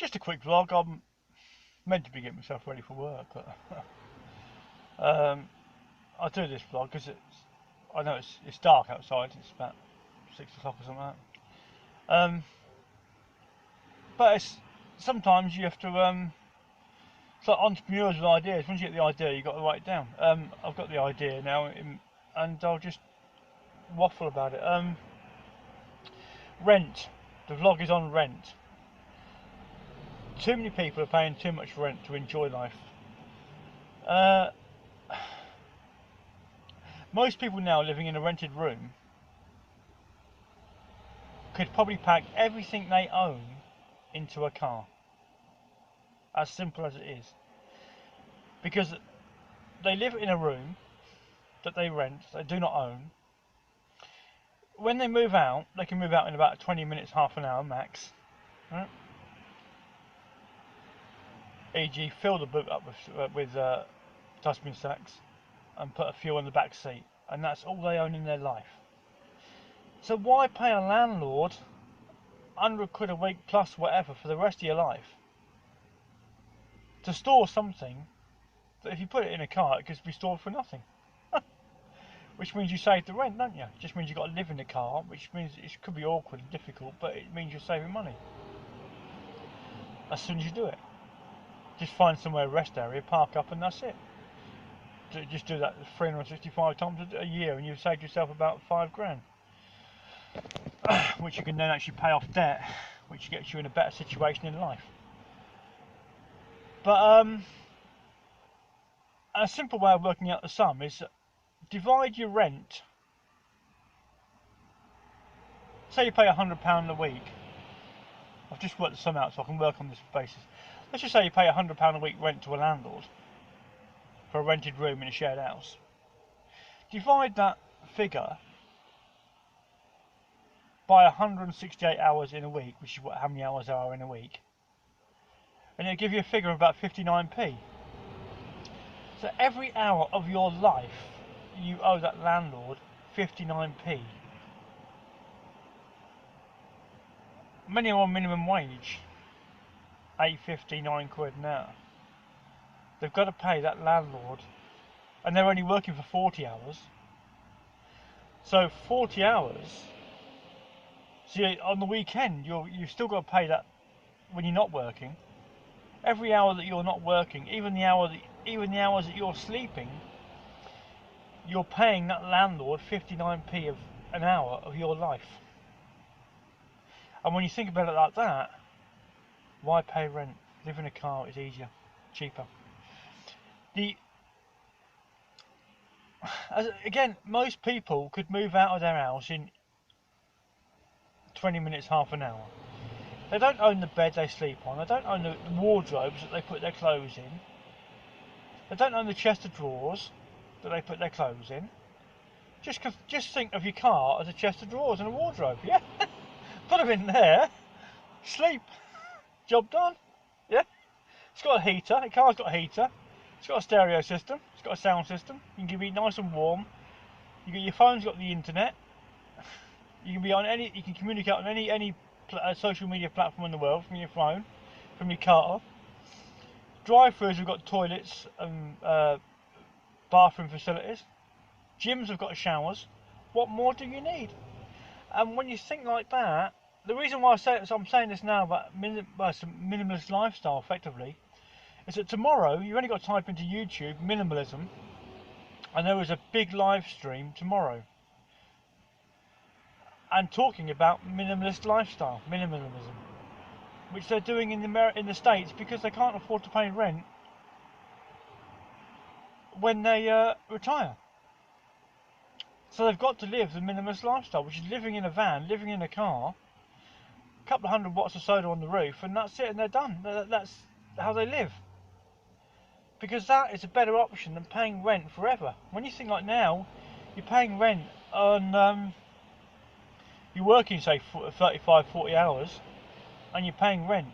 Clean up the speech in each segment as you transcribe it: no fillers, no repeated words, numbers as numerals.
Just a quick vlog. I'm meant to be getting myself ready for work, but I do this vlog because I know it's dark outside. It's about 6 o'clock or something like that. But sometimes you have to. It's like entrepreneurs with ideas. Once you get the idea, you've got to write it down. I've got the idea now, and I'll just waffle about it. Rent. The vlog is on rent. Too many people are paying too much rent to enjoy life. Most people now living in a rented room could probably pack everything they own into a car. As simple as it is. Because they live in a room that they rent, they do not own. When they move out, they can move out in about 20 minutes, half an hour max. Right? E.g. fill the boot up with dustbin sacks and put a few on the back seat, and that's all they own in their life. So why pay a landlord £100 a week plus whatever for the rest of your life to store something that if you put it in a car it could be stored for nothing? Which means you save the rent, don't you? It just means you've got to live in the car, which means it could be awkward and difficult, but it means you're saving money as soon as you do it. Just find somewhere, rest area, park up, and that's it. Just do that 365 times a year, and you've saved yourself about £5 grand, which you can then actually pay off debt, which gets you in a better situation in life. But a simple way of working out the sum is divide your rent. Say you pay £100 a week. I've just worked the sum out so I can work on this basis. Let's just say you pay £100 a week rent to a landlord for a rented room in a shared house. Divide that figure by 168 hours in a week, which is how many hours there are in a week, and it'll give you a figure of about 59p. So every hour of your life you owe that landlord 59p. Many are on minimum wage, £8.50, £9 an hour. They've got to pay that landlord, and they're only working for 40 hours. So 40 hours. So on the weekend, you've still got to pay that when you're not working. Every hour that you're not working, even the hours that you're sleeping, you're paying that landlord 59p of an hour of your life. And when you think about it like that, why pay rent? Live in a car is easier, cheaper. Again, most people could move out of their house in 20 minutes, half an hour. They don't own the bed they sleep on. They don't own the wardrobes that they put their clothes in. They don't own the chest of drawers that they put their clothes in. Just think of your car as a chest of drawers and a wardrobe, yeah? Put them in there, sleep, job done, yeah? It's got a heater, the car's got a heater, it's got a stereo system, it's got a sound system, you can be nice and warm, your phone's got the internet, you can be on you can communicate on any social media platform in the world from your phone, from your car. Drive-throughs have got toilets and bathroom facilities. Gyms have got showers. What more do you need? And when you think like that, the reason why I'm saying this now about some minimalist lifestyle effectively is that tomorrow you've only got to type into YouTube minimalism, and there is a big live stream tomorrow and talking about minimalist lifestyle, minimalism, which they're doing in the States because they can't afford to pay rent when they retire. So they've got to live the minimalist lifestyle, which is living in a van, living in a car, a couple of 100 watts of soda on the roof, and that's it, and they're done. That's how they live. Because that is a better option than paying rent forever. When you think like now, you're paying rent on, you're working say 35, 40 hours, and you're paying rent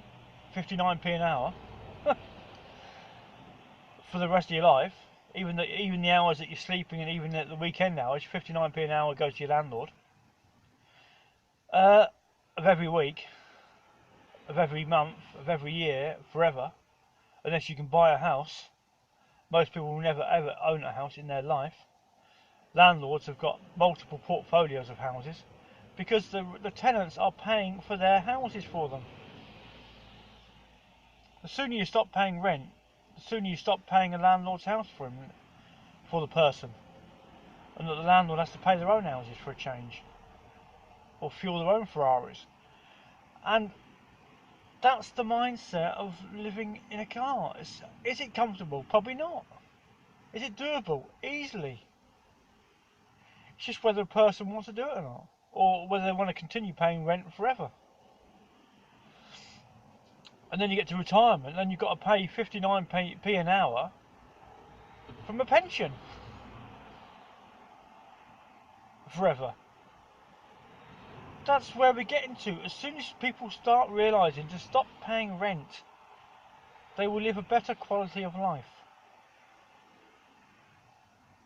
59p an hour for the rest of your life. Even the hours that you're sleeping and even the weekend hours, 59p an hour goes to your landlord of every week. of every month, of every year, forever, unless you can buy a house. Most people will never ever own a house in their life. Landlords have got multiple portfolios of houses because the tenants are paying for their houses for them. The sooner you stop paying rent, the sooner you stop paying a landlord's house for him, for the person, and that the landlord has to pay their own houses for a change, or fuel their own Ferraris. And that's the mindset of living in a car. Is it comfortable? Probably not. Is it doable? Easily. It's just whether a person wants to do it or not, or whether they want to continue paying rent forever. And then you get to retirement, and you've got to pay 59p an hour from a pension forever. That's where we're getting to. As soon as people start realising to stop paying rent, they will live a better quality of life.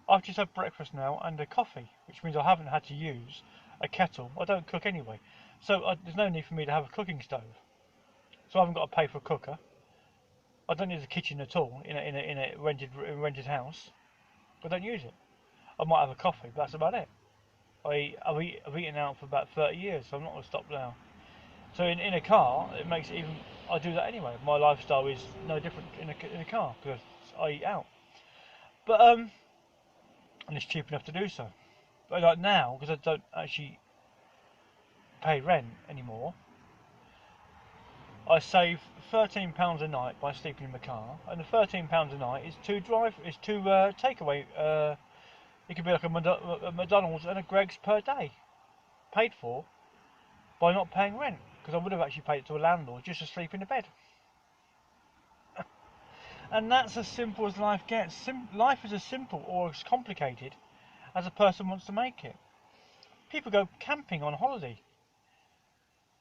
I've just had breakfast now and a coffee, which means I haven't had to use a kettle. I don't cook anyway, so there's no need for me to have a cooking stove. So I haven't got to pay for a cooker. I don't need a kitchen at all in a rented house. I don't use it. I might have a coffee, but that's about it. I've eaten out for about 30 years, so I'm not going to stop now. So in a car, it makes it even. I do that anyway. My lifestyle is no different in a car because I eat out. But and it's cheap enough to do so. But like now, because I don't actually pay rent anymore, I save £13 a night by sleeping in the car, and the £13 a night is two takeaway. It could be like a McDonald's and a Greggs per day, paid for by not paying rent, because I would have actually paid it to a landlord just to sleep in the bed. And that's as simple as life gets. Life is as simple or as complicated as a person wants to make it. People go camping on holiday.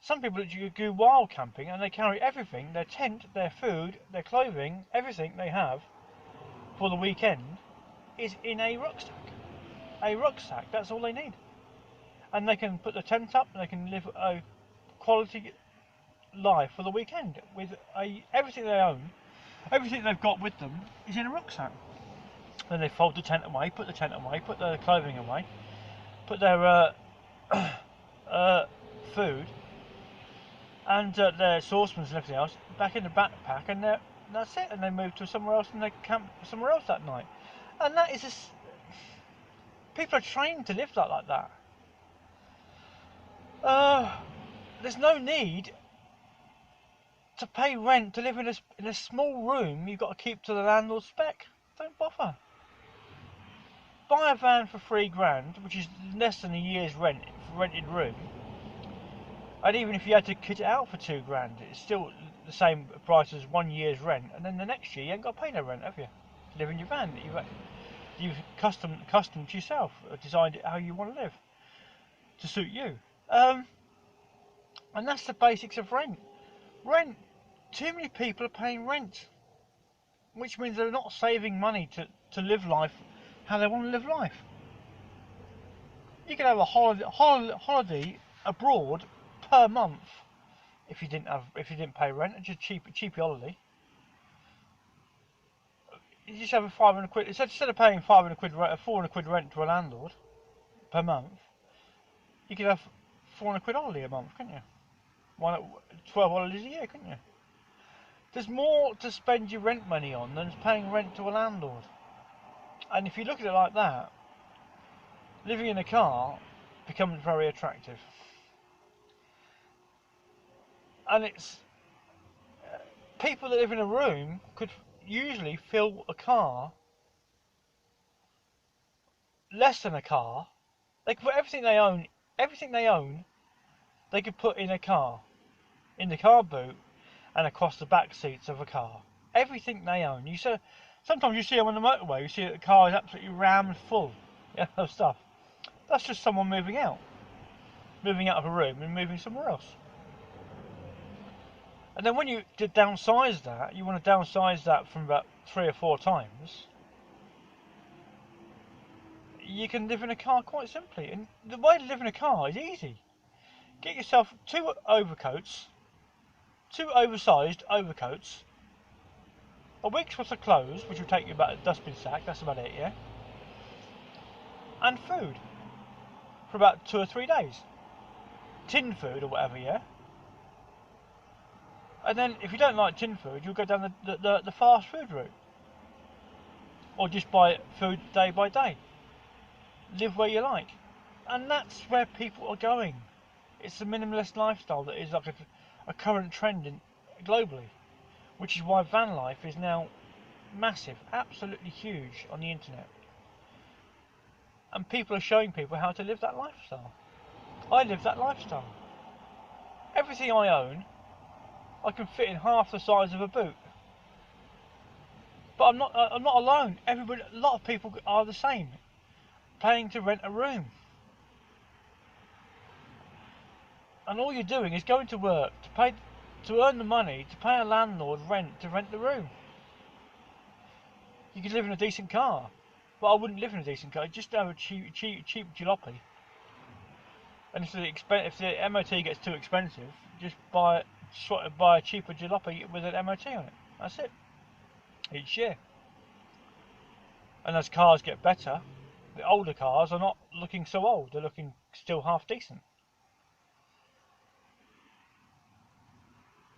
Some people go wild camping and they carry everything, their tent, their food, their clothing, everything they have for the weekend is in a rucksack. A rucksack, that's all they need. And they can put the tent up and they can live a quality life for the weekend with everything they own. Everything they've got with them is in a rucksack. Then they fold the tent away, put the tent away, put their clothing away, put their food and their saucepans and everything else back in the backpack, and that's it. And they move to somewhere else and they camp somewhere else that night. And that is people are trained to live like that. There's no need to pay rent to live in a small room you've got to keep to the landlord's spec. Don't bother. Buy a van for £3,000, which is less than a year's rent for rented room. And even if you had to kit it out for £2,000, it's still the same price as 1 year's rent. And then the next year you ain't got to pay no rent, have you? To live in your van that you've customed to yourself, or designed it how you want to live to suit you. And that's the basics of rent. Rent. Too many people are paying rent, which means they're not saving money to live life how they want to live life. You could have a holiday abroad per month if you didn't pay rent. It's just cheap holiday. You just have a £500 instead of paying £400 rent to a landlord per month. You could have £400 holiday a month, couldn't you? 12 holidays a year, couldn't you? There's more to spend your rent money on than paying rent to a landlord. And if you look at it like that, living in a car becomes very attractive. And it's people that live in a room could usually fill a car less than a car. They could put everything they own, they could put in a car, in the car boot and across the back seats of a car. Everything they own. Sometimes you see them on the motorway, you see that the car is absolutely rammed full of stuff. That's just someone moving out of a room and moving somewhere else. And then when you downsize that, you want to downsize that from about 3 or 4 times. You can live in a car quite simply. And the way to live in a car is easy. Get yourself 2 overcoats, 2 oversized overcoats, a week's worth of clothes, which will take you about a dustbin sack, that's about it, yeah? And food for about 2 or 3 days. Tin food or whatever, yeah? And then if you don't like tin food, you'll go down the fast food route. Or just buy food day by day. Live where you like. And that's where people are going. It's the minimalist lifestyle that is like a current trend globally. Which is why van life is now massive, absolutely huge on the internet. And people are showing people how to live that lifestyle. I live that lifestyle. Everything I own, I can fit in half the size of a boot. But I'm not alone. Everybody, a lot of people are the same, paying to rent a room. And all you're doing is going to work to earn the money to pay a landlord rent to rent the room. You could live in a decent car, but I wouldn't live in a decent car. Just have a cheap jalopy. And if the MOT gets too expensive, just buy a cheaper jalopy with an MOT on it. That's it. Each year. And as cars get better, the older cars are not looking so old. They're looking still half decent.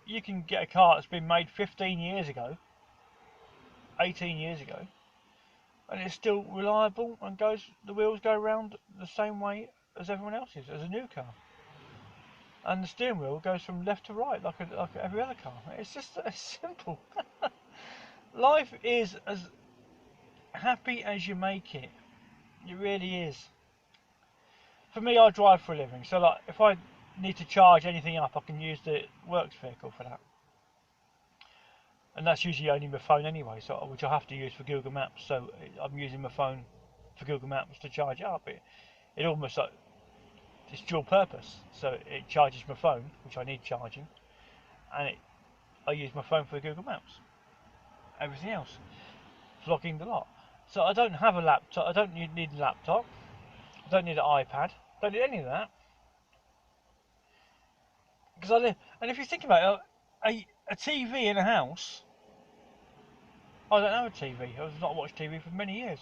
You can get a car that's been made 15 years ago, 18 years ago, and it's still reliable and the wheels go around the same way as everyone else's, as a new car. And the steering wheel goes from left to right like every other car. It's just simple. Life is as happy as you make it. It really is. For me, I drive for a living, so like if I need to charge anything up, I can use the works vehicle for that. And that's usually only my phone anyway, so which I have to use for Google Maps. So I'm using my phone for Google Maps to charge it up. It almost like it's dual purpose. So it charges my phone, which I need charging, and I use my phone for Google Maps. Everything else, vlogging the lot. So I don't have a laptop. I don't need a laptop. I don't need an iPad. Don't need any of that. Because I live, and if you think about it, a TV in a house. I don't have a TV. I've not watched TV for many years.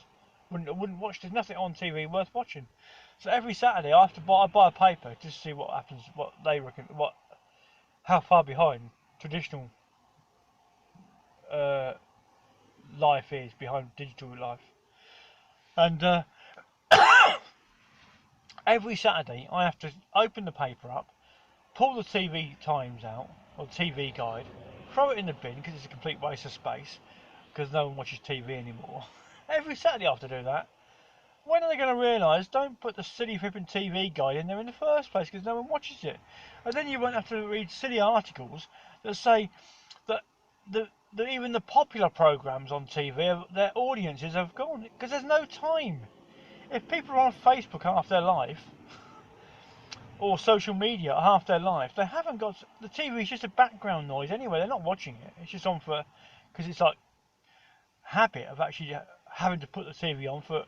Wouldn't watch. There's nothing on TV worth watching. So every Saturday I have to buy a paper just to see what happens, what they reckon, how far behind traditional life is behind digital life. And every Saturday I have to open the paper up, pull the TV times out, or TV guide, throw it in the bin because it's a complete waste of space, because no one watches TV anymore. Every Saturday I have to do that. When are they going to realise, don't put the silly flipping TV guide in there in the first place, because no one watches it. And then you won't have to read silly articles that say that even the popular programmes on TV, their audiences have gone, because there's no time. If people are on Facebook half their life, or social media half their life, they haven't got, the TV is just a background noise anyway, they're not watching it, it's just on for, because it's like habit of actually having to put the TV on for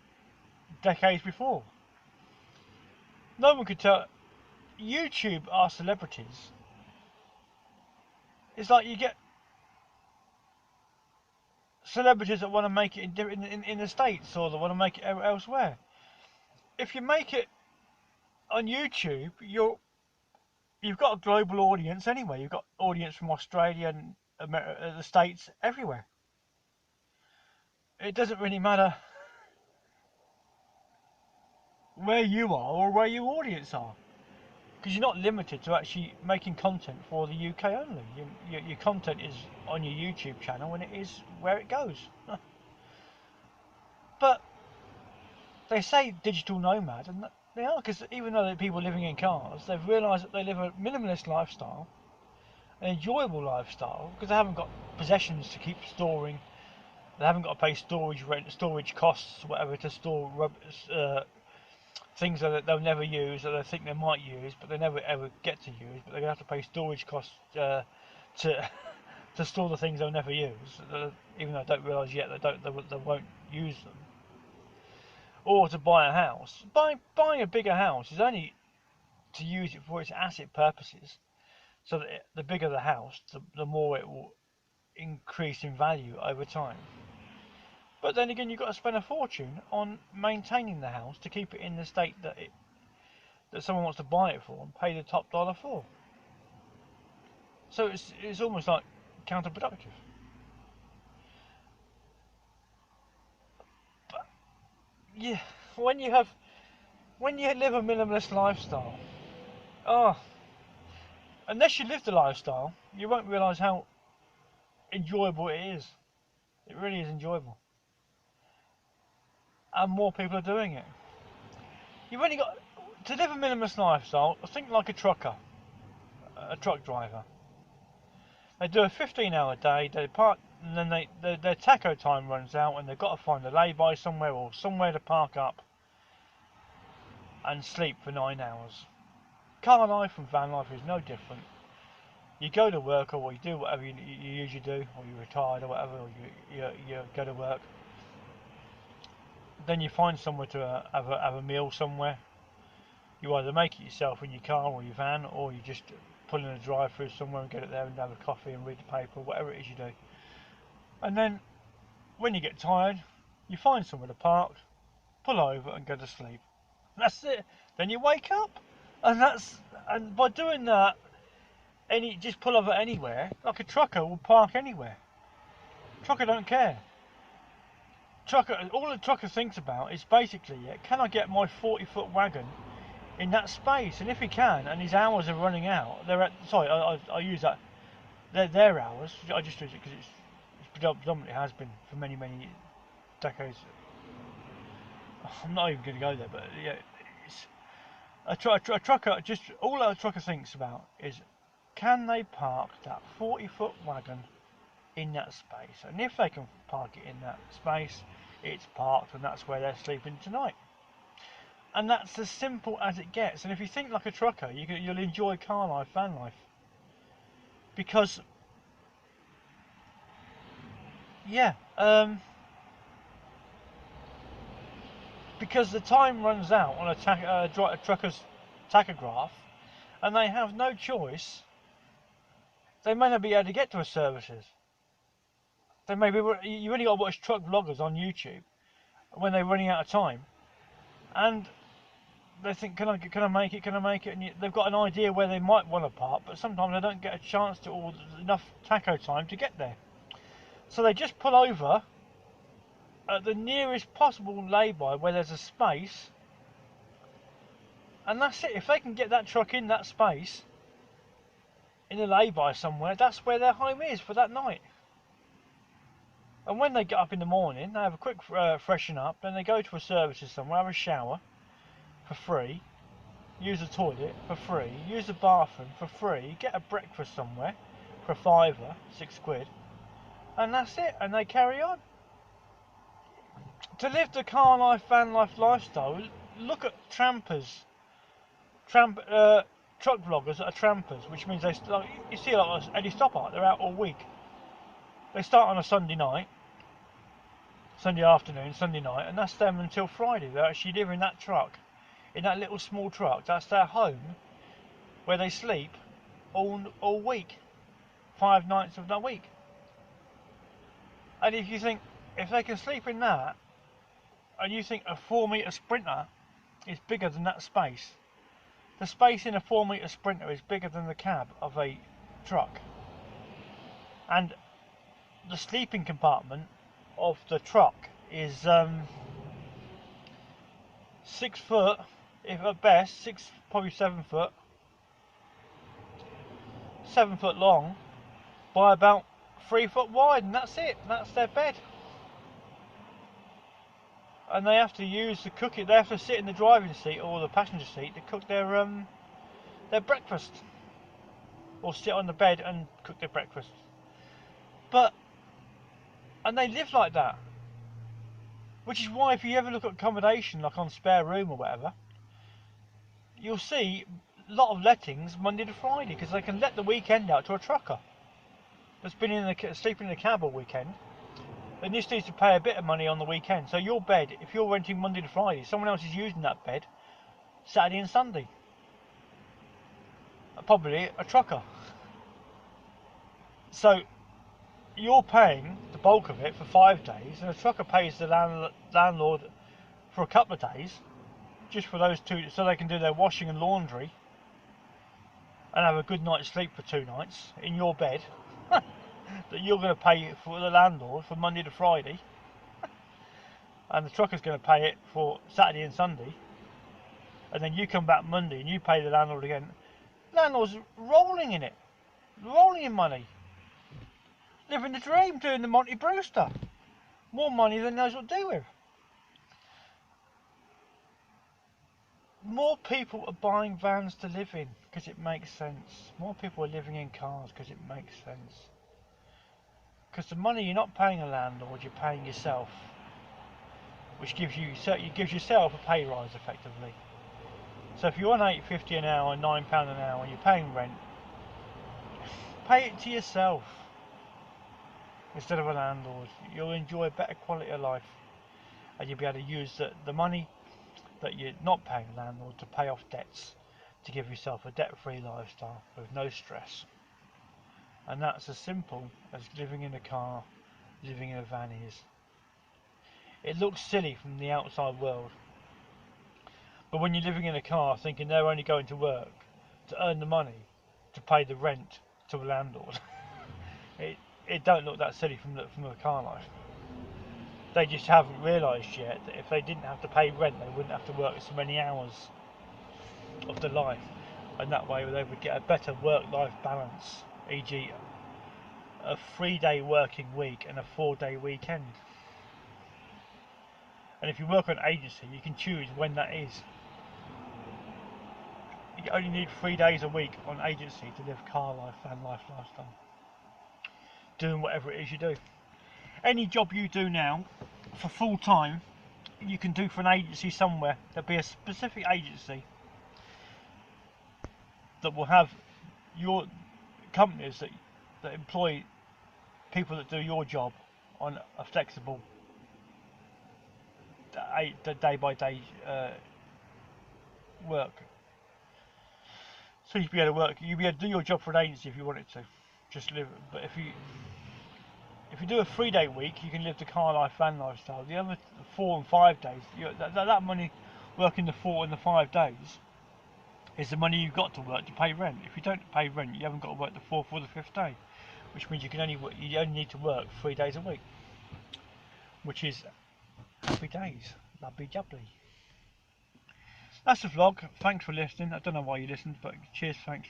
decades before. No one could tell. YouTube are celebrities. It's like you get celebrities that want to make it in the States, or that want to make it elsewhere. If you make it on YouTube, you've got a global audience anyway. You've got audience from Australia and America, the States, everywhere. It doesn't really matter where you are or where your audience are, because you're not limited to actually making content for the UK only. Your content is on your YouTube channel, and it is where it goes. But they say digital nomad, and they are, because even though they're people living in cars, they've realised that they live a minimalist lifestyle, an enjoyable lifestyle, because they haven't got possessions to keep storing. They haven't got to pay storage rent, storage costs, whatever, to store things that they'll never use, that they think they might use, but they never ever get to use. But they're going to have to pay storage costs to to store the things they'll never use, even though they don't realise yet they won't use them. Or to buy a house. Buying a bigger house is only to use it for its asset purposes. so that the bigger the house, the more it will increase in value over time. But then again, you've got to spend a fortune on maintaining the house to keep it in the state that someone wants to buy it for and pay the top dollar for. So it's almost like counterproductive. But yeah, when you live a minimalist lifestyle, oh, unless you live the lifestyle, you won't realise how enjoyable it is. It really is enjoyable, and more people are doing it. You've only got to live a minimalist lifestyle. Think like a trucker, a truck driver. They do a 15-hour day. They park, and then their taco time runs out, and they've got to find a lay-by somewhere or somewhere to park up and sleep for 9 hours. Car life and van life is no different. You go to work, or you do whatever you usually do, or you're retired or whatever, or you go to work. Then you find somewhere to have a meal somewhere. You either make it yourself in your car or your van, or you just pull in a drive-through somewhere and get it there and have a coffee and read the paper, or whatever it is you do. And then, when you get tired, you find somewhere to park, pull over and go to sleep. That's it. Then you wake up, and by doing that, just pull over anywhere. Like a trucker will park anywhere. Trucker don't care. All the trucker thinks about is basically, can I get my 40-foot wagon in that space? And if he can, and his hours are running out, I use that. They're their hours. I just use it because it's predominantly has been for many decades. I'm not even going to go there, but yeah, it's a trucker. Just all a trucker thinks about is, can they park that 40-foot wagon in that space? And if they can park it in that space, it's parked, and that's where they're sleeping tonight. And that's as simple as it gets. And if you think like a trucker, you'll enjoy car life, van life, because because the time runs out on a trucker's tachograph, and they have no choice. They may not be able to get to a services. You only got to watch truck vloggers on YouTube when they're running out of time, and they think, can I make it? And they've got an idea where they might want to park, but sometimes they don't get a chance to or enough taco time to get there. So they just pull over at the nearest possible lay-by where there's a space, and that's it. If they can get that truck in that space, in a lay-by somewhere, that's where their home is for that night. And when they get up in the morning, they have a quick freshen up, then they go to a services somewhere, have a shower for free, use the toilet for free, use the bathroom for free, get a breakfast somewhere for £5, £6, and that's it, and they carry on. To live the car life, van life lifestyle, look at trampers, truck vloggers that are trampers, which means you see like Eddie Stoppard, they're out all week. They start on a Sunday afternoon, Sunday night, and that's them until Friday. They actually live in that truck, in that little small truck. That's their home, where they sleep all week, 5 nights of that week. And if you think, if they can sleep in that, and you think a 4-metre Sprinter is bigger than that space, the space in a 4-metre Sprinter is bigger than the cab of a truck. And the sleeping compartment of the truck is 6 foot, if at best, probably 7 foot, 7 foot long by about 3 foot wide, and that's it. That's their bed. And they have to use the cooking. They have to sit in the driving seat or the passenger seat to cook their breakfast, or sit on the bed and cook their breakfast. And they live like that, which is why if you ever look at accommodation, like on Spare Room or whatever, you'll see a lot of lettings Monday to Friday, because they can let the weekend out to a trucker that's been sleeping in the cab all weekend, and just needs to pay a bit of money on the weekend. So your bed, if you're renting Monday to Friday, someone else is using that bed Saturday and Sunday. Probably a trucker. So you're paying the bulk of it for 5 days, and the trucker pays the landlord for a couple of days, just for those 2, so they can do their washing and laundry and have a good night's sleep for 2 nights in your bed. That you're going to pay for the landlord for Monday to Friday, and the trucker's going to pay it for Saturday and Sunday, and then you come back Monday and you pay the landlord again. Landlord's rolling in it, rolling in money, living the dream, doing the Monty Brewster. More money than knows what to do with. More people are buying vans to live in because it makes sense. More people are living in cars because it makes sense. Because the money you're not paying a landlord, you're paying yourself, which gives yourself a pay rise effectively. So if you're on £8.50 an hour, £9 an hour, and you're paying rent, pay it to yourself instead of a landlord. You'll enjoy a better quality of life, and you'll be able to use the money that you're not paying a landlord to pay off debts, to give yourself a debt-free lifestyle with no stress. And that's as simple as living in a car, living in a van is. It looks silly from the outside world, but when you're living in a car thinking they're only going to work to earn the money to pay the rent to a landlord, it don't look that silly from the car life. They just haven't realised yet that if they didn't have to pay rent, they wouldn't have to work so many hours of their life, and that way they would get a better work-life balance, e.g. a 3-day working week and a 4-day weekend. And if you work on agency, you can choose when that is. You only need 3 days a week on agency to live car life, van life, lifestyle, doing whatever it is you do. Any job you do now for full time, you can do for an agency somewhere. There'll be a specific agency that will have your companies that employ people that do your job on a flexible day by day work. So you'll be able to work. You'll be able to do your job for an agency if you wanted to. Just live. But if you do a 3-day week, you can live the car life, van lifestyle. The other 4 and 5 days, that money working the 4 and the 5 days is the money you've got to work to pay rent. If you don't pay rent, you haven't got to work the 4th or the 5th day, which means you only need to work 3 days a week, which is happy days, lovely jubbly. That's the vlog. Thanks for listening. I don't know why you listened, but cheers, thanks.